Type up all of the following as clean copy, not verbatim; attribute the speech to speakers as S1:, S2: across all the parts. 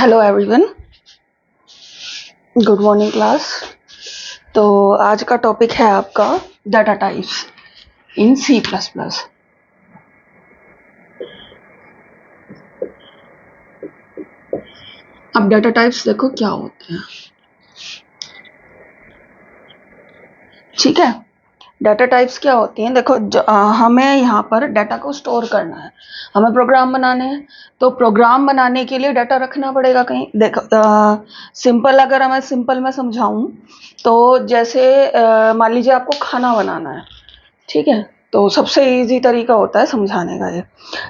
S1: Hello everyone, good morning class. तो आज का टॉपिक है आपका data types in C plus plus. अब डाटा टाइप्स देखो क्या होते हैं। ठीक है, डाटा टाइप्स क्या होती हैं। देखो हमें यहाँ पर डाटा को स्टोर करना है, हमें प्रोग्राम बनाने हैं। तो प्रोग्राम बनाने के लिए डाटा रखना पड़ेगा कहीं। देखो सिंपल, अगर मैं सिंपल में समझाऊं तो जैसे मान लीजिए आपको खाना बनाना है, ठीक है। तो सबसे इजी तरीका होता है समझाने का ये,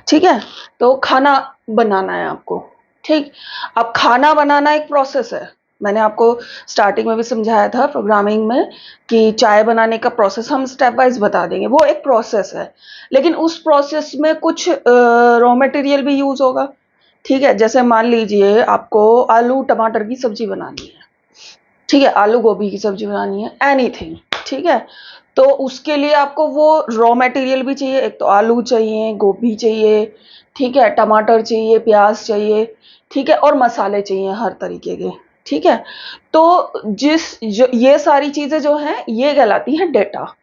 S1: ठीक है। तो खाना बनाना है आपको, ठीक। अब खाना बनाना एक प्रोसेस है। मैंने आपको स्टार्टिंग में भी समझाया था प्रोग्रामिंग में कि चाय बनाने का प्रोसेस हम स्टेप वाइज बता देंगे, वो एक प्रोसेस है। लेकिन उस प्रोसेस में कुछ रॉ मटेरियल भी यूज होगा, ठीक है। जैसे मान लीजिए आपको आलू टमाटर की सब्जी बनानी है, ठीक है, आलू गोभी की सब्जी बनानी है, एनीथिंग, ठीक है। तो उसके लिए आपको वो रॉ मटेरियल भी चाहिए। एक तो आलू चाहिए, गोभी चाहिए, ठीक है, टमाटर चाहिए, प्याज चाहिए, ठीक है, और मसाले चाहिए हर तरीके के, ठीक है। तो ये सारी चीजें जो हैं ये कहलाती हैं डेटा,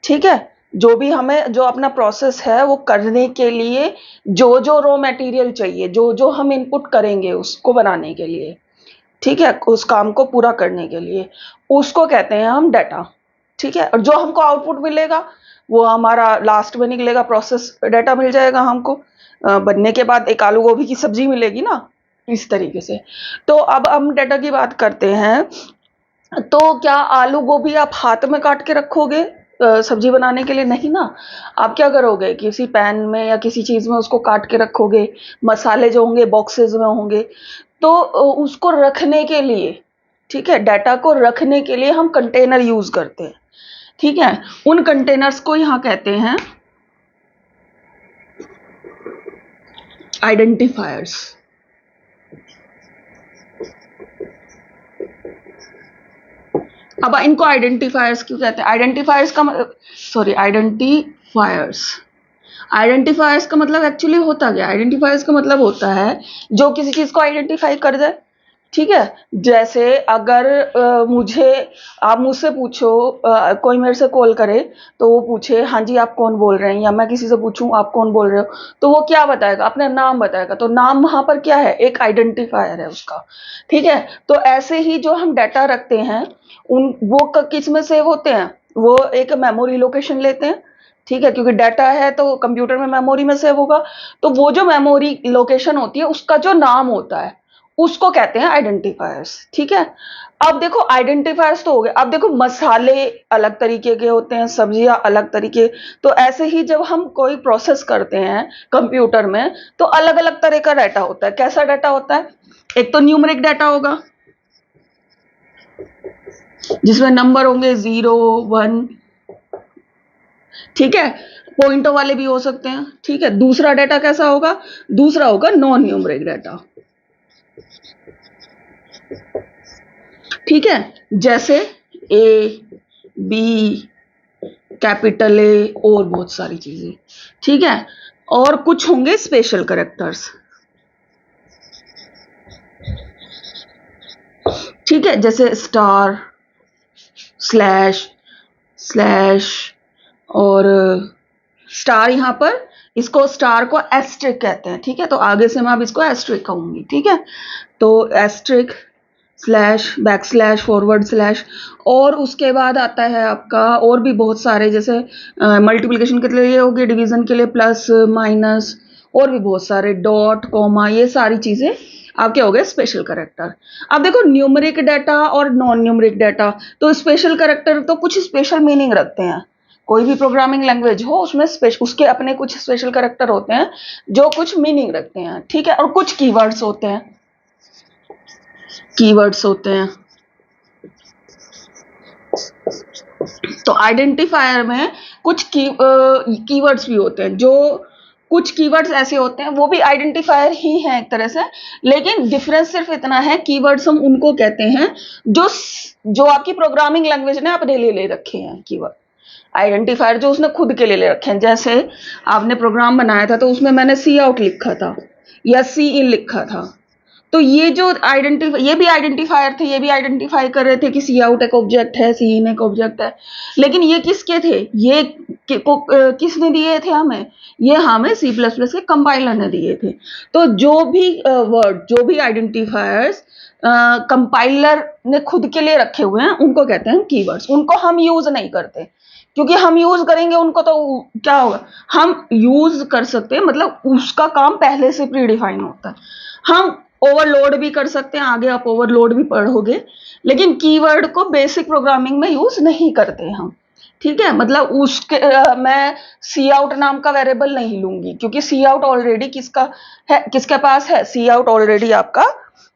S1: ठीक है। जो भी हमें जो अपना प्रोसेस है वो करने के लिए जो जो रॉ मटेरियल चाहिए, जो जो हम इनपुट करेंगे उसको बनाने के लिए, ठीक है, उस काम को पूरा करने के लिए, उसको कहते हैं हम डाटा, ठीक है। और जो हमको आउटपुट मिलेगा वो हमारा लास्ट में निकलेगा, प्रोसेस डाटा मिल जाएगा हमको। बनने के बाद एक आलू गोभी की सब्जी मिलेगी ना, इस तरीके से। तो अब हम डाटा की बात करते हैं। तो क्या आलू गोभी आप हाथ में काट के रखोगे सब्जी बनाने के लिए? नहीं ना। आप क्या करोगे, किसी पैन में या किसी चीज में उसको काट के रखोगे। मसाले जो होंगे बॉक्सेस में होंगे। तो उसको रखने के लिए, ठीक है, डाटा को रखने के लिए हम कंटेनर यूज करते हैं, ठीक है। उन कंटेनर्स को यहां कहते हैं आइडेंटिफायर्स। अब इनको आइडेंटिफायर्स क्यों कहते हैं? आइडेंटिफायर्स का सॉरी आइडेंटिफायर्स आइडेंटिफायर्स का मतलब एक्चुअली होता क्या? आइडेंटिफायर्स का मतलब होता है जो किसी चीज को आइडेंटिफाई कर दे, ठीक है। जैसे अगर आप मुझसे पूछो, कोई मेरे से कॉल करे तो वो पूछे हाँ जी आप कौन बोल रहे हैं, या मैं किसी से पूछूं आप कौन बोल रहे हो, तो वो क्या बताएगा? अपना नाम बताएगा। तो नाम वहां पर क्या है? एक आइडेंटिफायर है उसका, ठीक है। तो ऐसे ही जो हम डाटा रखते हैं वो किस में सेव होते हैं? वो एक मेमोरी लोकेशन लेते हैं, ठीक है, क्योंकि डाटा है तो कंप्यूटर में मेमोरी में सेव होगा। तो वो जो मेमोरी लोकेशन होती है उसका जो नाम होता है उसको कहते हैं आइडेंटिफायर्स, ठीक है। अब देखो आइडेंटिफायर्स तो हो गए। अब देखो मसाले अलग तरीके के होते हैं, सब्जियां अलग तरीके। तो ऐसे ही जब हम कोई प्रोसेस करते हैं कंप्यूटर में तो अलग अलग तरह का डाटा होता है। कैसा डाटा होता है? एक तो न्यूमेरिक डाटा होगा जिसमें नंबर होंगे 0 1, ठीक है, पॉइंटों वाले भी हो सकते हैं, ठीक है। दूसरा डाटा कैसा होगा? दूसरा होगा नॉन न्यूमेरिक डाटा, ठीक है। जैसे ए, बी, कैपिटल ए और बहुत सारी चीजें, ठीक है। और कुछ होंगे स्पेशल कैरेक्टर्स, ठीक है, जैसे स्टार, स्लैश, स्लैश, और स्टार। यहां पर इसको स्टार को एस्ट्रिक कहते हैं, ठीक है। तो आगे से मैं अब इसको एस्ट्रिक कहूंगी, ठीक है। तो asterisk, slash, back slash, forward slash. और उसके बाद आता है आपका और भी बहुत सारे, जैसे मल्टीप्लिकेशन के लिए हो गए, डिवीजन के लिए प्लस माइनस, और भी बहुत सारे डॉट कॉमा, ये सारी चीजें आपके हो गए स्पेशल कैरेक्टर। अब देखो न्यूमेरिक डाटा और नॉन न्यूमेरिक डाटा, तो स्पेशल कैरेक्टर तो कुछ स्पेशल मीनिंग रखते हैं। कोई भी प्रोग्रामिंग लैंग्वेज हो उसमें उसके अपने कुछ स्पेशल कैरेक्टर होते हैं जो कुछ मीनिंग रखते हैं, ठीक है। और कुछ कीवर्ड्स होते हैं, कीवर्ड्स होते हैं। तो आइडेंटिफायर में कुछ कीवर्ड्स भी होते हैं। जो कुछ कीवर्ड्स ऐसे होते हैं वो भी आइडेंटिफायर ही हैं एक तरह से, लेकिन डिफरेंस सिर्फ इतना है, कीवर्ड्स हम उनको कहते हैं जो जो आपकी प्रोग्रामिंग लैंग्वेज ने अपने लिए ले रखे हैं कीवर्ड। आइडेंटिफायर जो उसने खुद के लिए ले रखे हैं। जैसे आपने प्रोग्राम बनाया था तो उसमें मैंने सी आउट लिखा था या सी इन लिखा था, तो ये जो ये भी आइडेंटिफायर थे, ये भी आइडेंटिफाई कर रहे थे कि सी आउट एक ऑब्जेक्ट है, सी इन एक ऑब्जेक्ट है, लेकिन ये किसके थे, ये किसने दिए थे हमें, ये हमें सी प्लस प्लस के कंपाइलर ने दिए थे। तो जो भी वर्ड, जो भी आइडेंटिफायर्स कंपाइलर ने खुद के लिए रखे हुए हैं उनको कहते हैं कीवर्ड्स। उनको हम यूज नहीं करते, क्योंकि हम यूज करेंगे उनको तो क्या होगा, हम यूज कर सकते हैं, मतलब उसका काम पहले से प्री डिफाइन होता है। हम ओवरलोड भी कर सकते हैं, आगे आप ओवरलोड भी पढ़ोगे, लेकिन कीवर्ड को बेसिक प्रोग्रामिंग में यूज नहीं करते हम। ठीक है, मतलब उसके मैं सी आउट नाम का वेरिएबल नहीं लूंगी, क्योंकि सी आउट ऑलरेडी किसका है, किसके पास है, सी आउट ऑलरेडी आपका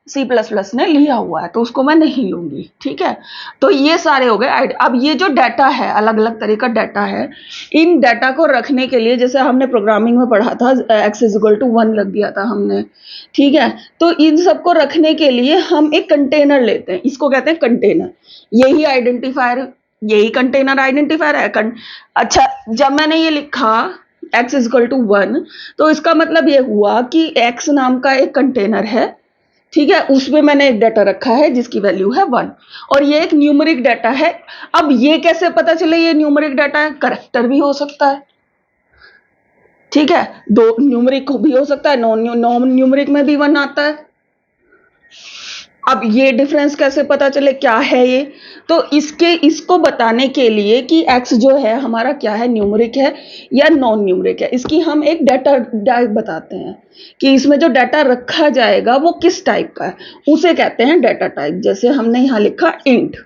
S1: सी प्लस प्लस ने लिया हुआ है, तो उसको मैं नहीं लूंगी। ठीक है, तो ये सारे हो गए। अब ये जो डाटा है, अलग अलग तरह का डाटा है, इन डाटा को रखने के लिए, जैसे हमने प्रोग्रामिंग में पढ़ा था x इज इक्वल टू 1 रख दिया था हमने। ठीक है, तो इन सबको रखने के लिए हम एक कंटेनर लेते हैं, इसको कहते हैं कंटेनर। यही आइडेंटिफायर, यही कंटेनर आइडेंटिफायर है। अच्छा, जब मैंने ये लिखा x इज इक्वल टू 1, तो इसका मतलब ये हुआ कि x नाम का एक कंटेनर है। ठीक है, उसमें मैंने एक डाटा रखा है जिसकी वैल्यू है 1, और ये एक न्यूमेरिक डाटा है। अब ये कैसे पता चले ये न्यूमेरिक डाटा है, करेक्टर भी हो सकता है। ठीक है, दो न्यूमेरिक भी हो सकता है, नॉन न्यूमेरिक में भी 1 आता है। अब ये डिफरेंस कैसे पता चले क्या है ये, तो इसको बताने के लिए कि x जो है हमारा क्या है, न्यूमेरिक है या नॉन न्यूमेरिक है, इसकी हम एक डाटा टाइप बताते हैं कि इसमें जो डाटा रखा जाएगा वो किस टाइप का है, उसे कहते हैं डाटा टाइप। जैसे हमने यहाँ लिखा इंट,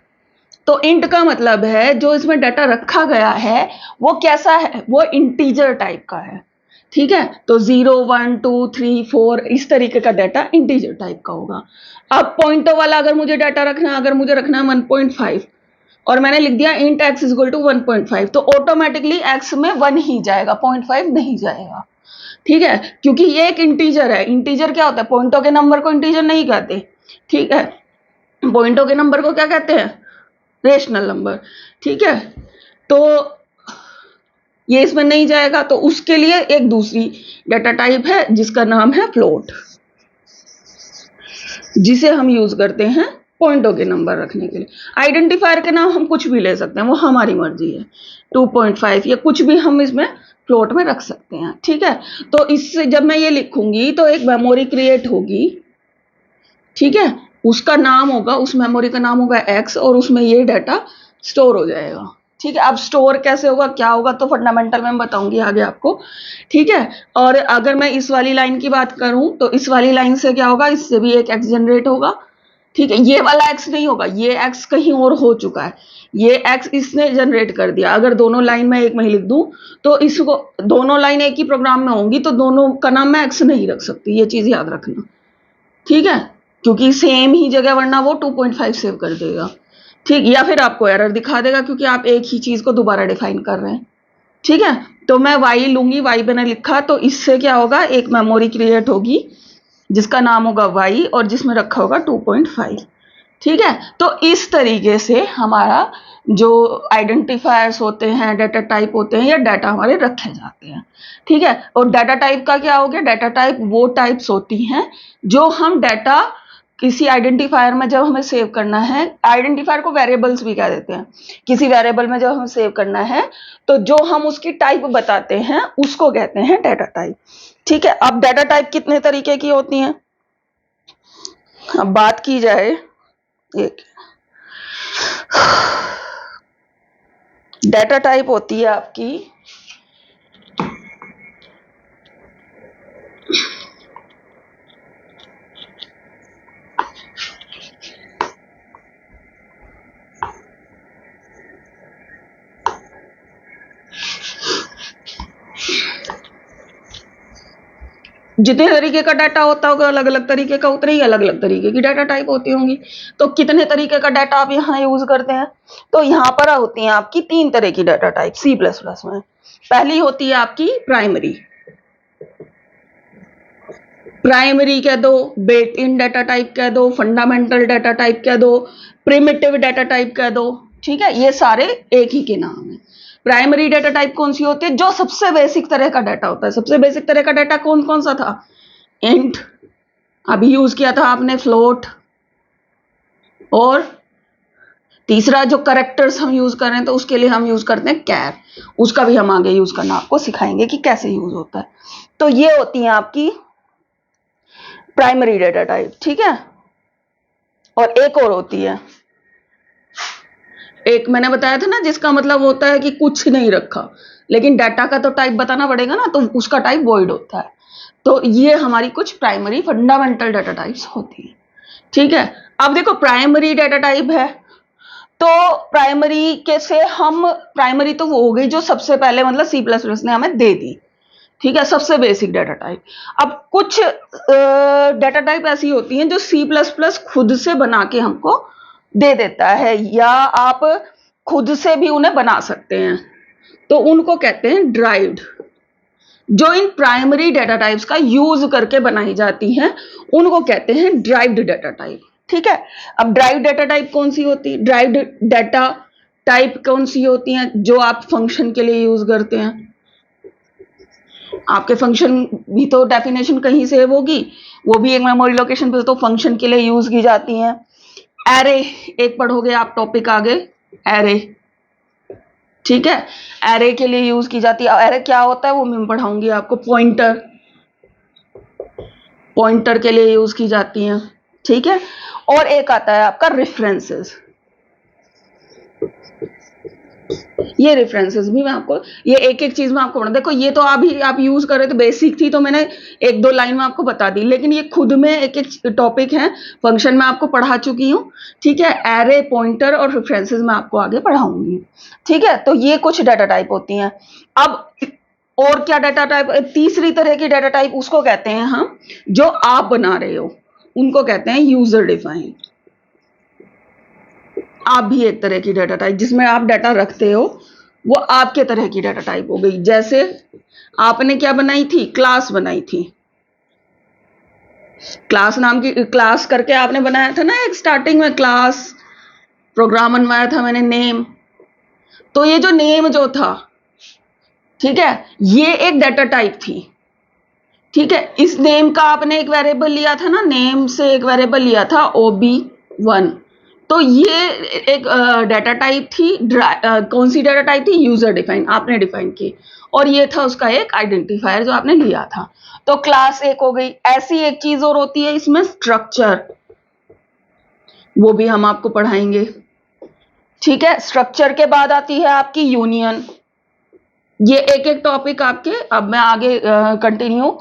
S1: तो इंट का मतलब है जो इसमें डाटा रखा गया है वो कैसा है, वो इंटीजर टाइप का है। ठीक है, तो 0 1 2 3 4 इस तरीके का डाटा इंटीजर टाइप का होगा। अब पॉइंटो वाला अगर मुझे डाटा रखना है, अगर मुझे रखना है 1.5 और मैंने लिख दिया int x is equal to 1.5, तो ऑटोमेटिकली x में 1 ही जाएगा, 0.5 नहीं जाएगा। ठीक है, क्योंकि ये एक इंटीजर है। इंटीजर क्या होता है, पॉइंटो के नंबर को इंटीजर नहीं कहते। ठीक है, पॉइंटो के नंबर को क्या कहते हैं, रेशनल नंबर। ठीक है, तो ये इसमें नहीं जाएगा, तो उसके लिए एक दूसरी डाटा टाइप है जिसका नाम है फ्लोट, जिसे हम यूज करते हैं पॉइंटों के नंबर रखने के लिए। आइडेंटिफायर के नाम हम कुछ भी ले सकते हैं, वो हमारी मर्जी है, 2.5 या कुछ भी हम इसमें फ्लोट में रख सकते हैं। ठीक है, तो इससे जब मैं ये लिखूंगी तो एक मेमोरी क्रिएट होगी। ठीक है, उसका नाम होगा, उस मेमोरी का नाम होगा x, और उसमें ये डाटा स्टोर हो जाएगा। ठीक है, अब स्टोर कैसे होगा, क्या होगा, तो फंडामेंटल में बताऊंगी आगे आपको। ठीक है, और अगर मैं इस वाली लाइन की बात करूं तो इस वाली लाइन से क्या होगा, इससे भी एक x जनरेट होगा। ठीक है, ये वाला x नहीं होगा, ये x कहीं और हो चुका है, ये x इसने जनरेट कर दिया। अगर दोनों लाइन में एक में ही लिख दूं तो इसको, दोनों लाइन एक ही प्रोग्राम में होंगी तो दोनों का नाम मैं x नहीं रख सकती, ये चीज याद रखना। ठीक है, क्योंकि सेम ही जगह, वरना वो 2.5 सेव कर देगा। ठीक, या फिर आपको एरर दिखा देगा क्योंकि आप एक ही चीज को दोबारा डिफाइन कर रहे हैं। ठीक है, तो मैं y लूंगी, y मैंने लिखा, तो इससे क्या होगा, एक मेमोरी क्रिएट होगी जिसका नाम होगा y और जिसमें रखा होगा 2.5। ठीक है, तो इस तरीके से हमारा जो आइडेंटिफायर्स होते हैं, डाटा टाइप होते हैं, या डाटा हमारे रखे जाते हैं। ठीक है, और डाटा टाइप का क्या हो गया, डाटा टाइप वो टाइप्स होती हैं जो हम डाटा किसी आइडेंटिफायर में जब हमें सेव करना है, आइडेंटिफायर को वेरिएबल्स भी कह देते हैं, किसी वेरिएबल में जब हमें सेव करना है तो जो हम उसकी टाइप बताते हैं उसको कहते हैं डाटा टाइप। ठीक है, अब डाटा टाइप कितने तरीके की होती हैं, अब बात की जाए, एक डाटा टाइप होती है आपकी जितने तरीके का डाटा होता होगा अलग अलग तरीके का, उतने ही अलग अलग तरीके की डाटा टाइप होती होंगी। तो कितने तरीके का डाटा आप यहाँ यूज करते हैं, तो यहाँ पर होती हैं आपकी 3 तरह की data type C plus plus में। पहली होती है आपकी प्राइमरी, प्राइमरी कह दो, बेट इन डाटा टाइप कह दो, फंडामेंटल डाटा टाइप कह दो, प्रिमिटिव डाटा टाइप कह दो। ठीक है, ये सारे एक ही के नाम है। प्राइमरी डाटा टाइप कौन सी होती है, जो सबसे बेसिक तरह का डाटा होता है। सबसे बेसिक तरह का डाटा कौन कौन सा था, इंट, अभी यूज किया था आपने फ्लोट, और तीसरा जो करेक्टर्स हम यूज कर रहे हैं तो उसके लिए हम यूज करते हैं कैर, उसका भी हम आगे यूज करना आपको सिखाएंगे कि कैसे यूज होता है। तो ये होती है आपकी प्राइमरी डेटा टाइप, ठीक है। और एक और होती है, एक मैंने बताया था ना जिसका मतलब होता है कि कुछ नहीं रखा, लेकिन डाटा का तो टाइप बताना पड़ेगा ना, तो उसका टाइप वॉइड होता है। तो ये हमारी कुछ प्राइमरी फंडामेंटल डाटा टाइप्स होती है, ठीक है। अब देखो प्राइमरी डाटा टाइप है, तो प्राइमरी के से हम, प्राइमरी तो वो हो गई जो सबसे पहले मतलब सी प्लस प्लस ने हमें दे दी, ठीक है, सबसे बेसिक डाटा टाइप। अब कुछ डाटा टाइप ऐसी होती हैं जो सी प्लस प्लस खुद से बना के हमको दे देता है, या आप खुद से भी उन्हें बना सकते हैं, तो उनको कहते हैं ड्राइव्ड। जो इन प्राइमरी डाटा टाइप्स का यूज करके बनाई जाती हैं उनको कहते हैं ड्राइव्ड डाटा टाइप, ठीक है। अब ड्राइव्ड डाटा टाइप कौन सी होती है, ड्राइव्ड डाटा टाइप कौन सी होती हैं, जो आप फंक्शन के लिए यूज करते हैं। आपके फंक्शन भी तो डेफिनेशन कहीं सेव होगी, वो भी एक मेमोरी लोकेशन पे तो फंक्शन के लिए यूज की जाती हैं। एरे एक पढ़ोगे आप टॉपिक आगे, एरे, ठीक है, एरे के लिए यूज की जाती है। एरे क्या होता है वो मैं पढ़ाऊंगी आपको। पॉइंटर, पॉइंटर के लिए यूज की जाती हैं, ठीक है। और एक आता है आपका रेफरेंसेस, ये रेफरेंसेस भी मैं आपको, ये एक एक चीज में आपको पढ़ा, देखो ये तो अभी आप यूज कर रहे थे, बेसिक थी तो मैंने एक दो लाइन में आपको बता दी, लेकिन ये खुद में एक एक टॉपिक है, फंक्शन में आपको पढ़ा चुकी हूँ, ठीक है। एरे, पॉइंटर और रेफरेंसेस में आपको आगे पढ़ाऊंगी, ठीक है। तो ये कुछ डाटा टाइप होती हैं। अब और क्या डाटा टाइप, तीसरी तरह की डाटा टाइप उसको कहते हैं हम जो आप बना रहे हो, उनको कहते हैं यूजर डिफाइंड। आप भी एक तरह की डाटा टाइप, जिसमें आप डाटा रखते हो, वो आपके तरह की डाटा टाइप हो गई। जैसे आपने क्या बनाई थी, क्लास बनाई थी, क्लास नाम की क्लास करके आपने बनाया था ना एक स्टार्टिंग में, क्लास प्रोग्राम बनवाया था मैंने, नेम। तो ये जो नेम जो था, ठीक है, ये एक डाटा टाइप थी, ठीक है। इस नेम का आपने एक वेरिएबल लिया था ना, नेम से एक वेरिएबल लिया था OB1, तो ये एक डाटा टाइप थी। कौन सी डाटा टाइप थी, यूजर डिफाइन, आपने डिफाइन की, और ये था उसका एक आइडेंटिफायर जो आपने लिया था। तो क्लास एक हो गई। ऐसी एक चीज और होती है इसमें, स्ट्रक्चर, वो भी हम आपको पढ़ाएंगे, ठीक है। स्ट्रक्चर के बाद आती है आपकी यूनियन। ये एक एक टॉपिक आपके, अब मैं आगे कंटिन्यू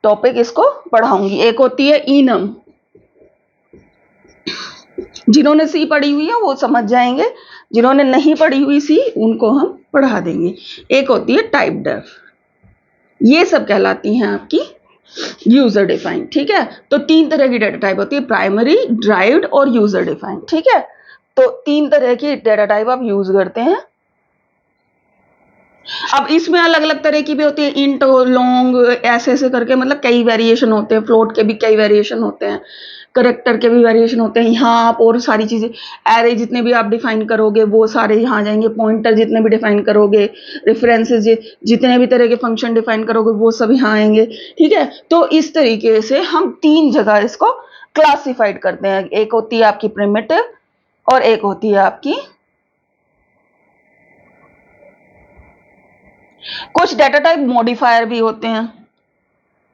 S1: टॉपिक इसको पढ़ाऊंगी। एक होती है इनम, जिन्होंने सी पढ़ी हुई है वो समझ जाएंगे, जिन्होंने नहीं पढ़ी हुई सी उनको हम पढ़ा देंगे। एक होती है टाइप डेफ, ये सब कहलाती हैं आपकी यूजर डिफाइंड, ठीक है। तो तीन तरह की डाटा टाइप होती है, प्राइमरी, ड्राइव्ड और यूजर डिफाइंड, ठीक है। तो तीन तरह की डाटा टाइप आप यूज करते हैं। अब इसमें अलग अलग तरह की भी होती है, इंट, लॉन्ग, ऐसे ऐसे करके, मतलब कई वेरिएशन होते हैं। फ्लोट के भी कई वेरिएशन होते हैं, करेक्टर के भी वेरिएशन होते हैं। यहाँ आप और सारी चीजें, एरे जितने भी आप डिफाइन करोगे वो सारे यहाँ जाएंगे, पॉइंटर जितने भी डिफाइन करोगे, रेफरेंसेस जितने भी तरह के फंक्शन डिफाइन करोगे वो सब यहाँ आएंगे, ठीक है। तो इस तरीके से हम तीन जगह इसको क्लासिफाइड करते हैं। एक होती है आपकी प्रिमिटिव, और एक होती है आपकी, कुछ डाटा टाइप मॉडिफायर भी होते हैं,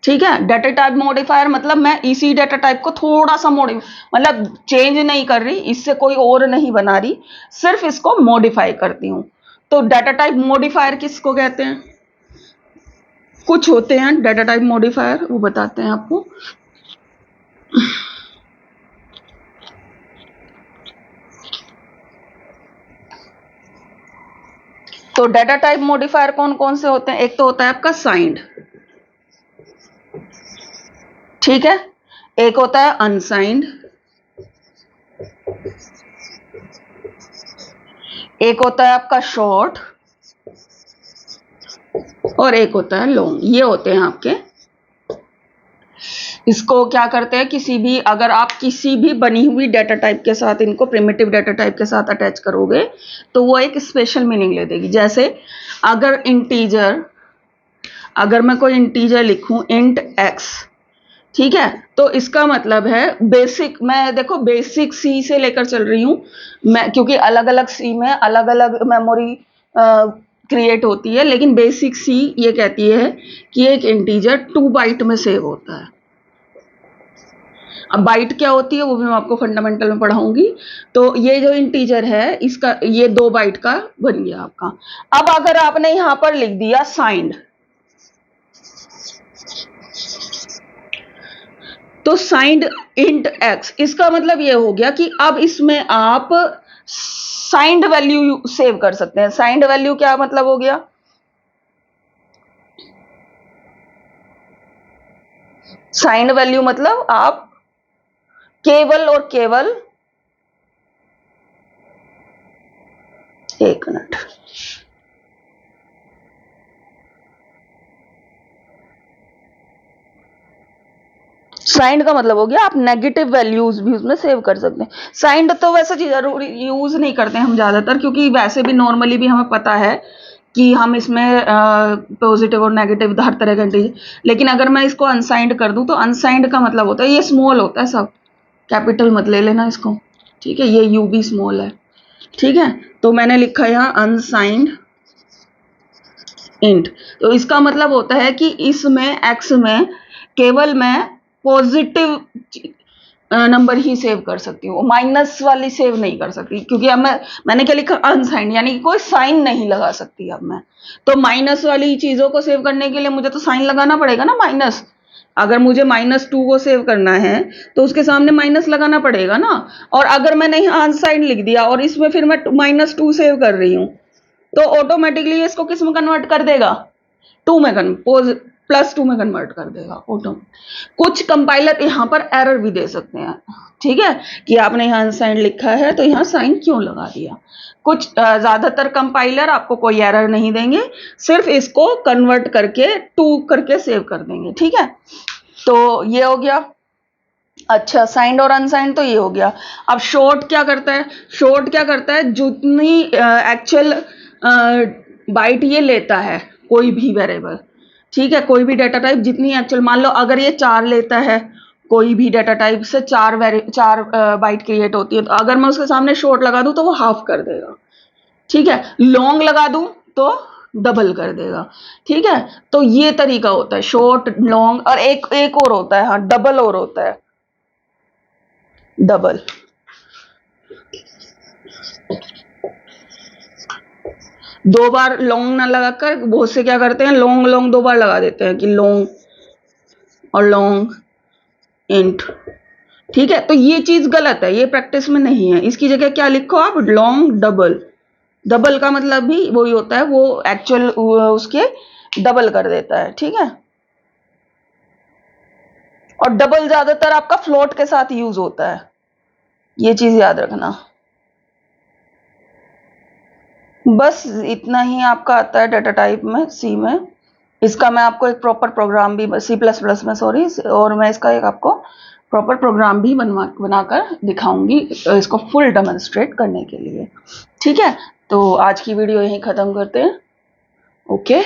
S1: ठीक है। डाटा टाइप मॉडिफायर मतलब मैं इसी डाटा टाइप को थोड़ा सा मतलब चेंज नहीं कर रही, इससे कोई और नहीं बना रही, सिर्फ इसको मॉडिफाई करती हूँ। तो डाटा टाइप मॉडिफायर किसको कहते हैं, कुछ होते हैं डाटा टाइप मॉडिफायर, वो बताते हैं आपको। तो डाटा टाइप मॉडिफायर कौन कौन से होते हैं, एक तो होता है आपका साइंड, ठीक है। एक होता है अनसाइंड, एक होता है आपका शॉर्ट, और एक होता है लॉन्ग। ये होते हैं आपके। इसको क्या करते हैं, किसी भी, अगर आप किसी भी बनी हुई डाटा टाइप के साथ इनको प्रिमिटिव डाटा टाइप के साथ अटैच करोगे तो वो एक स्पेशल मीनिंग ले देगी। जैसे अगर इंटीजर, अगर मैं कोई इंटीजर लिखूं इंट x, ठीक है, तो इसका मतलब है बेसिक, मैं देखो बेसिक सी से लेकर चल रही हूँ मैं, क्योंकि अलग अलग सी में अलग अलग मेमोरी क्रिएट होती है, लेकिन बेसिक सी ये कहती है कि एक इंटीजर 2 बाइट में सेव होता है। अब बाइट क्या होती है वो भी मैं आपको फंडामेंटल में पढ़ाऊंगी। तो ये जो इंटीजर है इसका ये 2 बाइट का बन गया आपका। अब अगर आपने यहां पर लिख दिया साइंड, तो साइंड इंट एक्स, इसका मतलब ये हो गया कि अब इसमें आप साइंड वैल्यू सेव कर सकते हैं। साइंड वैल्यू क्या मतलब हो गया, साइंड वैल्यू मतलब आप केवल और केवल, एक मिनट, साइंड का मतलब हो गया आप नेगेटिव वैल्यूज भी उसमें सेव कर सकते हैं। साइंड तो वैसे जरूरी यूज नहीं करते हम ज्यादातर, क्योंकि वैसे भी नॉर्मली भी हमें पता है कि हम इसमें पॉजिटिव और नेगेटिव हर तरह के इंटीजर, लेकिन अगर मैं इसको अनसाइंड कर दूं तो अनसाइंड का मतलब होता है ये स्मॉल होता है, सब कैपिटल मत ले लेना इसको, ठीक है, ये यू भी स्मॉल है, ठीक है। तो मैंने लिखा यहाँ अनसाइंड इंट, तो इसका मतलब होता है कि इसमें एक्स में केवल मैं पॉजिटिव नंबर ही सेव कर सकती हूँ, माइनस वाली सेव नहीं कर सकती, क्योंकि अब मैंने क्या लिखा अनसाइंड, यानी कि कोई साइन नहीं लगा सकती अब मैं। तो माइनस वाली चीजों को सेव करने के लिए मुझे तो साइन लगाना पड़ेगा ना, माइनस। अगर मुझे -2 को सेव करना है तो उसके सामने माइनस लगाना पड़ेगा ना। और अगर मैंने यहाँ अनसाइंड लिख दिया और इसमें फिर मैं -2 सेव कर रही हूँ, तो ऑटोमेटिकली इसको किस में कन्वर्ट कर देगा, 2 में +2 में कन्वर्ट कर देगा ऑटो। कुछ कंपाइलर यहाँ पर एरर भी दे सकते हैं, ठीक है, कि आपने यहाँ अनसाइंड लिखा है तो यहाँ साइन क्यों लगा दिया। कुछ ज्यादातर कंपाइलर आपको कोई एरर नहीं देंगे, सिर्फ इसको कन्वर्ट करके 2 करके सेव कर देंगे, ठीक है। तो ये हो गया। अच्छा, साइंड और अनसाइंड तो ये हो गया। अब शॉर्ट क्या करता है, शॉर्ट क्या करता है, जितनी एक्चुअल बाइट ये लेता है कोई भी वेरिएबल, ठीक है, कोई भी डेटा टाइप जितनी एक्चुअल, मान लो अगर ये 4 लेता है, कोई भी डेटा टाइप से 4 बाइट क्रिएट होती है, तो अगर मैं उसके सामने शॉर्ट लगा दूं तो वो हाफ कर देगा, ठीक है। लॉन्ग लगा दूं तो डबल कर देगा, ठीक है। तो ये तरीका होता है शॉर्ट, लॉन्ग, और एक और होता है, हाँ डबल और होता है, डबल। दो बार लॉन्ग ना लगाकर बहुत से क्या करते हैं, लॉन्ग लॉन्ग 2 बार लगा देते हैं कि लॉन्ग और लॉन्ग इंट, ठीक है। तो ये चीज गलत है, ये प्रैक्टिस में नहीं है। इसकी जगह क्या लिखो आप, लॉन्ग डबल। डबल का मतलब भी वही होता है, वो एक्चुअल उसके डबल कर देता है, ठीक है। और डबल ज्यादातर आपका फ्लोट के साथ यूज होता है, ये चीज याद रखना। बस इतना ही आपका आता है डाटा टाइप में, सी में। इसका मैं आपको एक प्रॉपर प्रोग्राम भी, C++ में सॉरी, और मैं इसका एक आपको प्रॉपर प्रोग्राम भी बनाकर दिखाऊंगी इसको फुल डेमोन्स्ट्रेट करने के लिए, ठीक है। तो आज की वीडियो यहीं खत्म करते हैं, ओके।